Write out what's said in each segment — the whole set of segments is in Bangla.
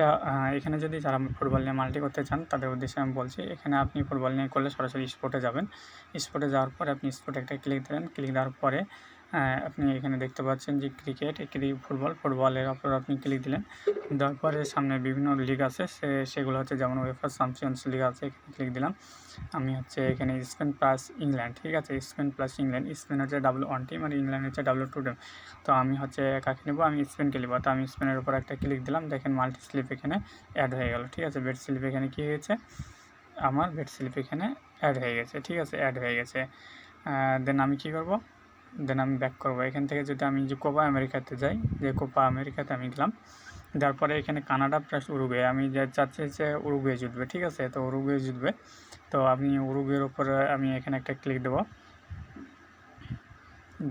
আচ্ছা, এখানে যদি যারা ফুটবল নিয়ে মাল্টি করতে চান তাদের উদ্দেশ্যে আমি বলছি, এখানে আপনি ফুটবল নিয়ে করলে সরাসরি স্পোর্টে যাবেন। স্পোর্টে যাওয়ার পরে আপনি স্পোর্টে একটা ক্লিক দেবেন। ক্লিক দেওয়ার পরে আপনি এখানে দেখতে পাচ্ছেন যে ক্রিকেট, ফুটবলের ওপর আপনি ক্লিক দিলেন। দেওয়ার পরে সামনে বিভিন্ন লিগ আছে, সেগুলো হচ্ছে যেমন উয়েফা চ্যাম্পিয়ন্স লিগ আছে, এখানে ক্লিক দিলাম। আমি হচ্ছে এখানে স্পেন প্লাস ইংল্যান্ড, ঠিক আছে, স্পেন প্লাস ইংল্যান্ড। স্পেন হচ্ছে ডাবল 1 টিম আর ইংল্যান্ড হচ্ছে ডাবল 2 টিম। তো আমি হচ্ছে কাকে নেব, আমি স্পেনকে নেব। তো আমি স্পেনের উপর একটা ক্লিক দিলাম, দেখেন মাল্টি স্লিপ এখানে অ্যাড হয়ে গেল, ঠিক আছে। বেড স্লিপ এখানে কী হয়েছে, আমার বেড স্লিপ এখানে অ্যাড হয়ে গেছে, ঠিক আছে, অ্যাড হয়ে গেছে। দেন আমি কী করব, দেন আমি ব্যাক করব। এখান থেকে যদি আমি যে কোপা আমেরিকাতে যাই, যে কোপা আমেরিকাতে আমি গেলাম, তারপরে এখানে কানাডা প্লাস উরুগুয়ে, আমি যা চাচ্ছি যে উরুগুয়ে জিতবে, ঠিক আছে। তো উরুগুয়ে জিতবে, তো আমি উরুগুয়ের উপরে আমি এখানে একটা ক্লিক দেবো।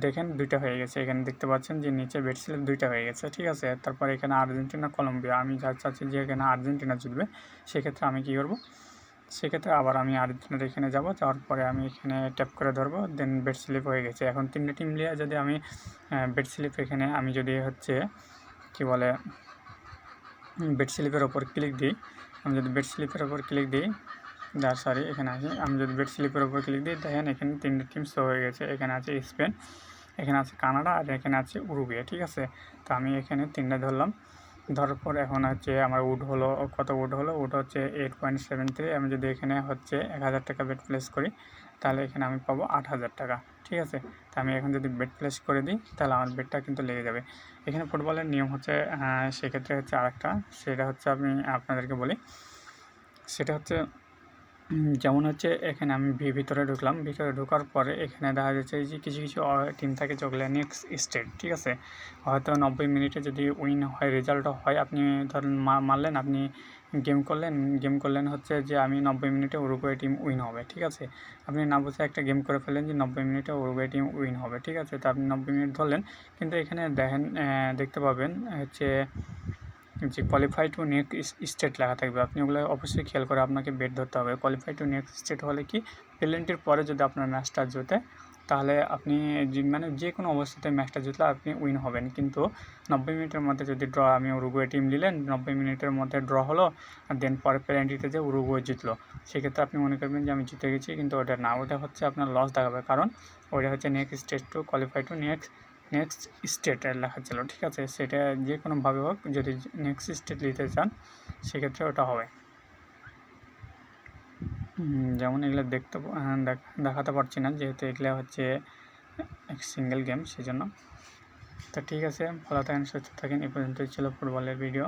দেখেন দুইটা হয়ে গেছে, এখানে দেখতে পাচ্ছেন যে নিচে বেড স্লিপ দুইটা হয়ে গেছে, ঠিক আছে। তারপর এখানে আর্জেন্টিনা কলম্বিয়া, আমি যা চাচ্ছি যে এখানে আর্জেন্টিনা জিতবে, সেক্ষেত্রে আমি কী করব, সেক্ষেত্রে আবার আমি আর্জেন্টিনার এখানে যাব। যাওয়ার পরে আমি এখানে ট্যাপ করে ধরবো, দেন বেড স্লিপ হয়ে গেছে। এখন তিনটে টিম নিয়ে যদি আমি বেড স্লিপ এখানে আমি যদি হচ্ছে কী বলে বেড স্লিপের ওপর ক্লিক দিই, আমি যদি বেড স্লিপের ওপর ক্লিক দিই, সরি এখানে আসি, আমি যদি বেড স্লিপের ওপর ক্লিক দিই, দেখেন এখানে তিনটে টিম শো হয়ে গেছে। এখানে আছে স্পেন, এখানে আছে কানাডা আর এখানে আছে উরুগুয়ে, ঠিক আছে। তো আমি এখানে তিনটে ধরলাম, ধরার পর এখন হচ্ছে আমার উড হলো, কত উড হলো, উড হচ্ছে 8.73। আমি যদি এখানে হচ্ছে 1000 টাকা বেড প্লেস করি, তাহলে এখানে আমি পাবো 8000 টাকা, ঠিক আছে। তো আমি এখন যদি বেড প্লেস করে দিই, তাহলে আমার বেডটা কিন্তু লেগে যাবে। এখানে ফুটবলের নিয়ম হচ্ছে সেক্ষেত্রে হচ্ছে আরেকটা, সেটা হচ্ছে আমি আপনাদেরকে বলি, সেটা হচ্ছে যেমন হচ্ছে এখানে আমি ভিতরে ঢুকলাম, ভিতরে ঢোকার পরে এখানে দেখা যাচ্ছে যে কিছু কিছু টিম থাকে যেগুলো নেক্সট স্টেট, ঠিক আছে। হয়তো 90 মিনিটে যদি উইন হয়, রেজাল্ট হয়, আপনি ধরেন মারলেন, আপনি গেম করলেন হচ্ছে যে আমি 90 মিনিটে উরুগুয়ে টিম উইন হবে, ঠিক আছে। আপনি না বুঝে একটা গেম করে ফেললেন যে 90 মিনিটে উরুগুয়ে টিম উইন হবে, ঠিক আছে। তো আপনি 90 মিনিট ধরলেন, কিন্তু এখানে দেখেন দেখতে পাবেন হচ্ছে যে কোয়ালিফাই টু নেক্সট স্টেট লেখা থাকবে, আপনি ওগুলো অবশ্যই খেয়াল করে আপনাকে বেট ধরতে হবে। কোয়ালিফাই টু নেক্সট স্টেট হলে কি, পেনাল্টির পরে যদি আপনার ম্যাচটা জোতে, তাহলে আপনি মানে যে কোনো অবস্থাতে ম্যাচটা জিতলে আপনি উইন হবেন। কিন্তু 90 মিনিটের মধ্যে যদি ড্র, আমি উরুগুয়ে টিম নিলেন, 90 মিনিটের মধ্যে ড্র হলো, আর দেন পরে পেনাল্টিতে যে উরুগুয়ে জিতলো, সেক্ষেত্রে আপনি মনে করবেন যে আমি জিতে গেছি, কিন্তু ওটা না, ওটা হচ্ছে আপনার লস দেখাবে। কারণ ওটা হচ্ছে next state to qualify to next স্টেটের লেখা ছিল, ঠিক আছে। সেটা যে কোনোভাবে হোক, যদি নেক্সট স্টেট নিতে চান সেক্ষেত্রে ওটা হবে। যেমন এগুলো দেখাতে পারছি না, যেহেতু এগুলো হচ্ছে সিঙ্গেল গেম, সেজন্য। তো ঠিক আছে, ভালো থাকেন, সুস্থ থাকেন। এই পর্যন্তই ছিল ফুটবলের ভিডিও।